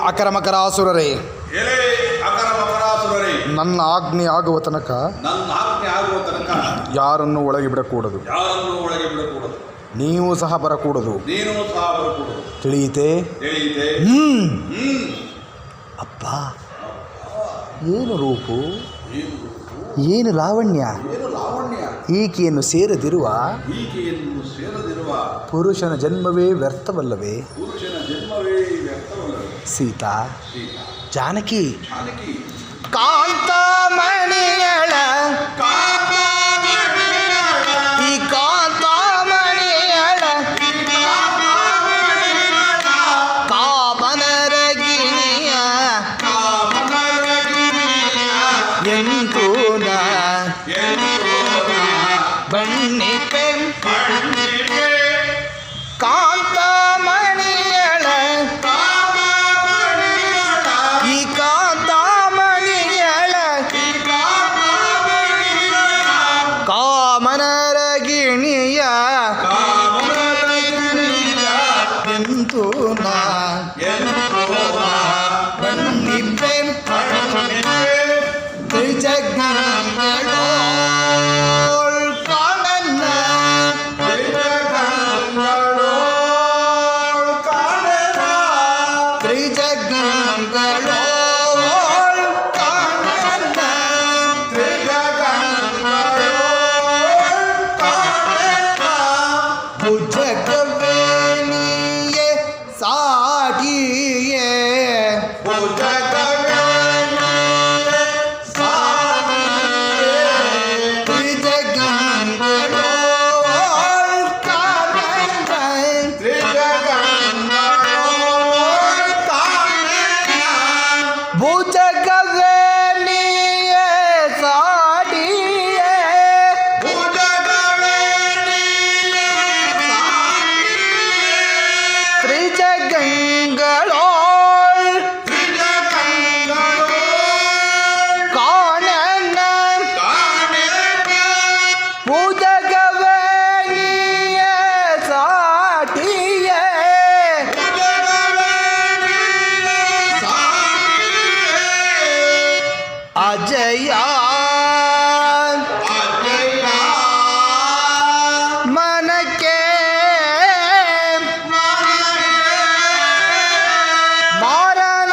ಅಕರಮಕರಾಸುರರೇ, ನನ್ನ ಆಜ್ಞೆ ಆಗುವ ತನಕ ಯಾರನ್ನು ಒಳಗೆ ಬಿಡಕೂಡದು. ನೀವು ಸಹ ಬರಕೂಡದು. ತಿಳಿಯಿತೆ? ಅಪ್ಪ, ಏನು ರೂಪು, ಏನು ಲಾವಣ್ಯ! ಈಕೆಯನ್ನು ಸೇರದಿರುವ ಪುರುಷನ ಜನ್ಮವೇ ವ್ಯರ್ಥವಲ್ಲವೇ? ಸೀತಾ, ಜಾನಕಿ, ಕಾಂತಮಣಿಯಳ ಈ ಕಾಂತಮಣಿಯಳ ಕಾಮನರಗಿಣಿಯ ಎಂತೂ ಬಣ್ಣಿಪೆ ಕಾಂತಮಣಿಯಳ ಈ ಕಾಂತಮಣಿಯಳ ಕಾಮನರಗಿಣಿಯ ಎಂತೂ ಬಣ್ಣಿಪೆ ತ್ರಿಜಗಗಳು ಅಜಯ ಮನಕ್ಕೆ ಮಾರಣ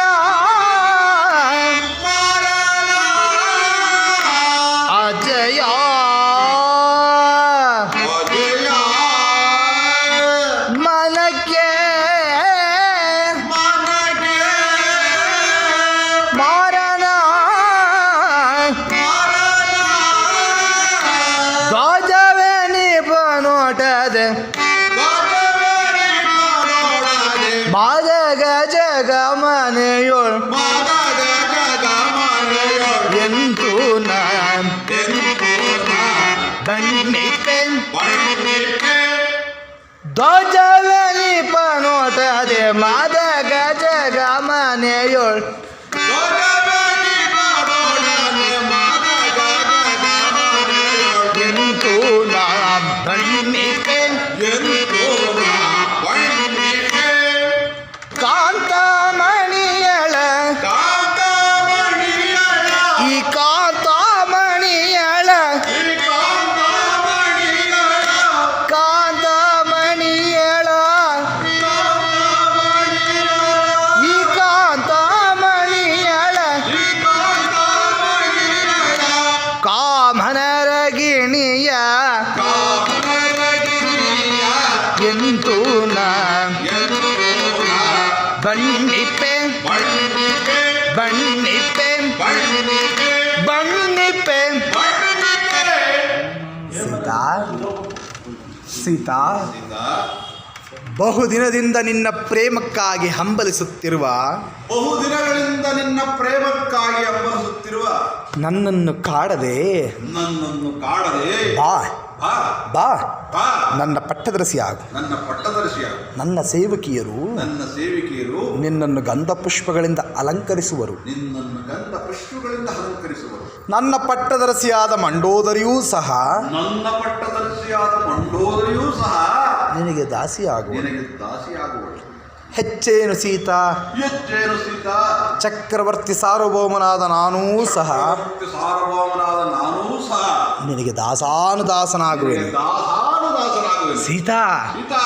ಅಜಯ ಮನಕ್ಕೆ ಮಾದಗ ಜಗಮನೆಯೋಳ್ ಎಂತೂ ಬಣ್ಣಿಪೆ ಧ್ವಜವನಿ ಪನೋಟದೆ ಮಾದಗ ಜಗಮನೆಯೋಳ್ ಎಂತೂ ಬಣ್ಣಿಪೆ ಕಾಂತಮಣಿಯಳ ಈ ಕಾಂತಮಣಿಯಳ ಕಾಂತಮಣಿಯಳ ಈ ಕಾಂತಮಣಿಯಳ ಕಾಮನರಗಿಣಿಯ ಎಂತೂ ಬಣ್ಣಿಪೆ ಬಣ್ಣಿಪೆ ಬಣ್ಣಿಪೆ ಸೀತಾ, ಸೀತಾ, ಬಹುದಿನದಿಂದ ನಿನ್ನ ಪ್ರೇಮಕ್ಕಾಗಿ ಹಂಬಲಿಸುತ್ತಿರುವ ನನ್ನನ್ನು ಕಾಡದೆ ಬಾ ಬಾ ನನ್ನ ಪಟ್ಟದರಸಿಯಾಗು. ನನ್ನ ಸೇವಕಿಯರು ನಿನ್ನನ್ನು ಗಂಧ ಪುಷ್ಪಗಳಿಂದ ಅಲಂಕರಿಸುವರು. ನನ್ನ ಪಟ್ಟದರಸಿಯಾದ ಮಂಡೋದರಿಯೂ ಸಹ ನಿನಗೆ ದಾಸಿಯಾಗುವಳು. ಹೆಚ್ಚೇನು ಸೀತಾ, ಹೆಚ್ಚೇನು ಸೀತಾ, ಚಕ್ರವರ್ತಿ ಸಾರ್ವಭೌಮನಾದ ನಾನೂ ಸಹ ಸಾರ್ವಭೌಮನಾದ ನಾನೂ ಸಹ ನಿನಗೆ ದಾಸಾನುದಾಸನಾಗುವೆನು. ದಾಸಾನುದಾಸನಾಗುವೆನು. ಸೀತಾ, ಸೀತಾ,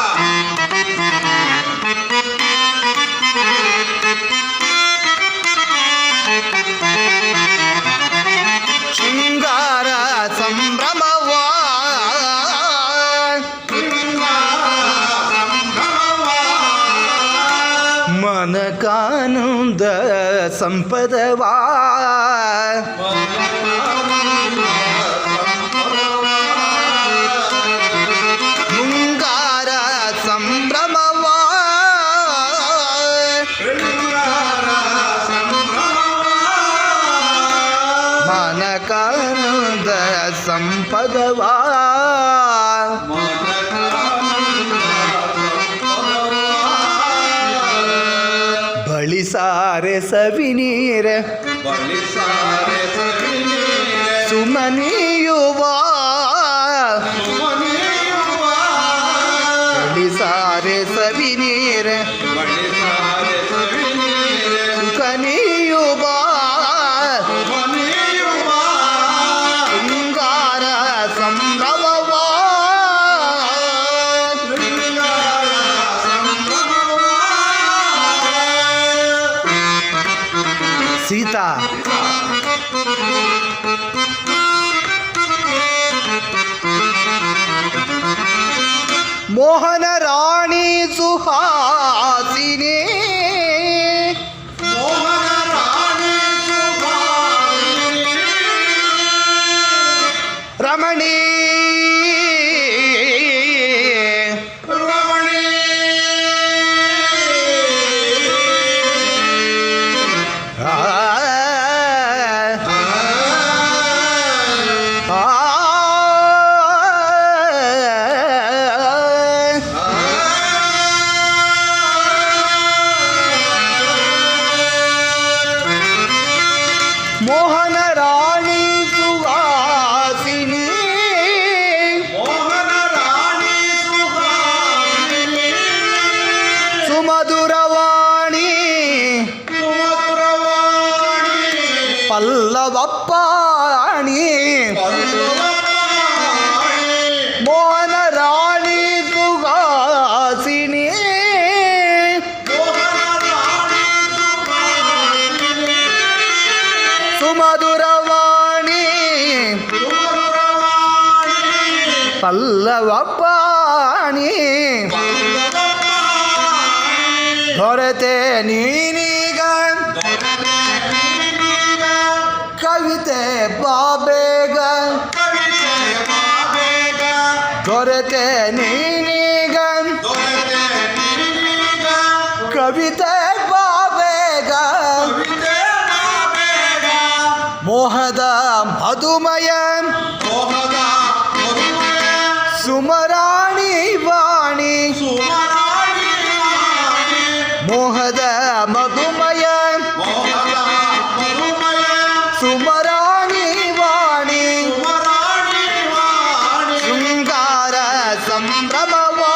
ಶೃಂಗಾರ ಸಂಭ್ರಮವ ಮನಕಾನಂದ ಸಂಪದವಾ ಮುಂಗಾರ ಸಂಭ್ರಮವಾ ಮನಕಾನಂದ ಸಂಪದವಾ ಬಳಿಸಾರೆ ಸವಿನೀರ ಸುಮನಿಯುವ ಬಳಿಸಾರೆ ಸವಿನೀರ ಸುಖನಿಯುವ ಶೃಂಗಾರ ಸಂಭ್ರಮವಾ ಸೀತಾ, ಮೋಹನ ರಾಣಿ ಸುಹಾಸಿನಿ ರಮಣಿ ಮೋಹನ ರಾಣಿ ಸುಹಾಸಿನಿ ಸುಮಧುರವಾಣಿ ಪಲ್ಲವಪ್ಪಾಣಿ ಮೋಹನ ರಾಣಿ ಸುಹಾಸಿನಿ ಸುಮಧುರವಾಣಿ ಪಲ್ಲವಪ್ಪಾಣಿ ದೊರೆತೆ ನೀನೀಗ ಕವಿತೆ ಬಾಬೇಗ ದೊರೆತೆ ನೀನೀಗ ಕವಿತೆ ಬಾಬೇಗ ಮೋಹದ ಮಧುಮಯ ಸುಮರಾಣಿ ವಾಣಿ ಮೋಹದ ಮಧುಮಯ ಸುಮರಾಣಿ ವಾಣಿ ಶೃಂಗಾರ ಸಂಭ್ರಮವಾ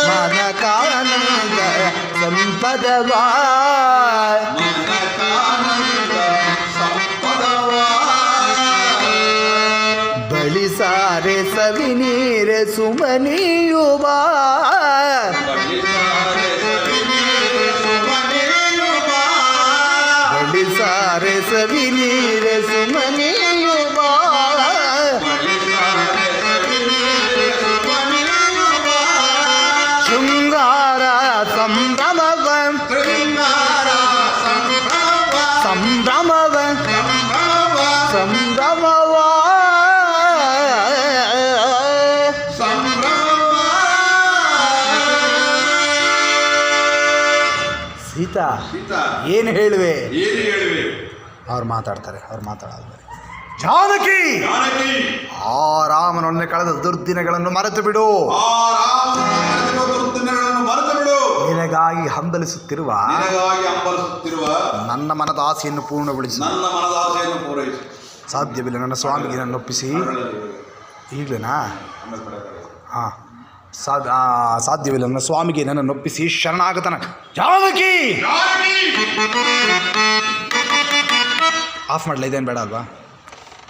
ಮನಕಾನಂದ ಸಂಪದವಾ ಬಳಿಸಾರೆ ಸವಿನೀರೆ ಸುಮನಿಯುವ ಬಳಿಸಾರೆ ಸವಿನೀರೆ ಸುಮನಿಯುವ ಶೃಂಗಾರ ಸಂಭ್ರಮವ ಸಂಭ್ರಮವ ಸಂಭ್ರಮವಾ ಸೀತಾ, ಏನು ಹೇಳುವೆ? ಅವ್ರು ಮಾತಾಡ್ತಾರೆ. ಅವ್ರು ಮಾತಾಡೋದು ಜಾನಕಿ, ಆ ರಾಮನೊಡನೆ ಕಳೆದ ದುರ್ದಿನಗಳನ್ನು ಮರೆತು ಬಿಡು. ನಿನಗಾಗಿ ಹಂಬಲಿಸುತ್ತಿರುವ ನನ್ನ ಮನದ ಆಸೆಯನ್ನು ಪೂರ್ಣಗೊಳಿಸು. ಸಾಧ್ಯವಿಲ್ಲ ನನ್ನ ಸ್ವಾಮಿಗೆ ನನ್ನೊಪ್ಪಿಸಿ ಈಗಲೇನಾ? ಆಮೇಲೆ ಬರೋದು. ಹಾಂ ಸಾಧ್ಯವಿಲ್ಲ ನನ್ನ ಸ್ವಾಮಿಗೆ ನನ್ನನ್ನು ಒಪ್ಪಿಸಿ ಶರಣಾಗತನ. ಜಾನಕಿ ಜಾನಕಿ ಆಫ್ ಮಾಡಲ, ಇದೇನು ಬೇಡ ಅಲ್ವಾ?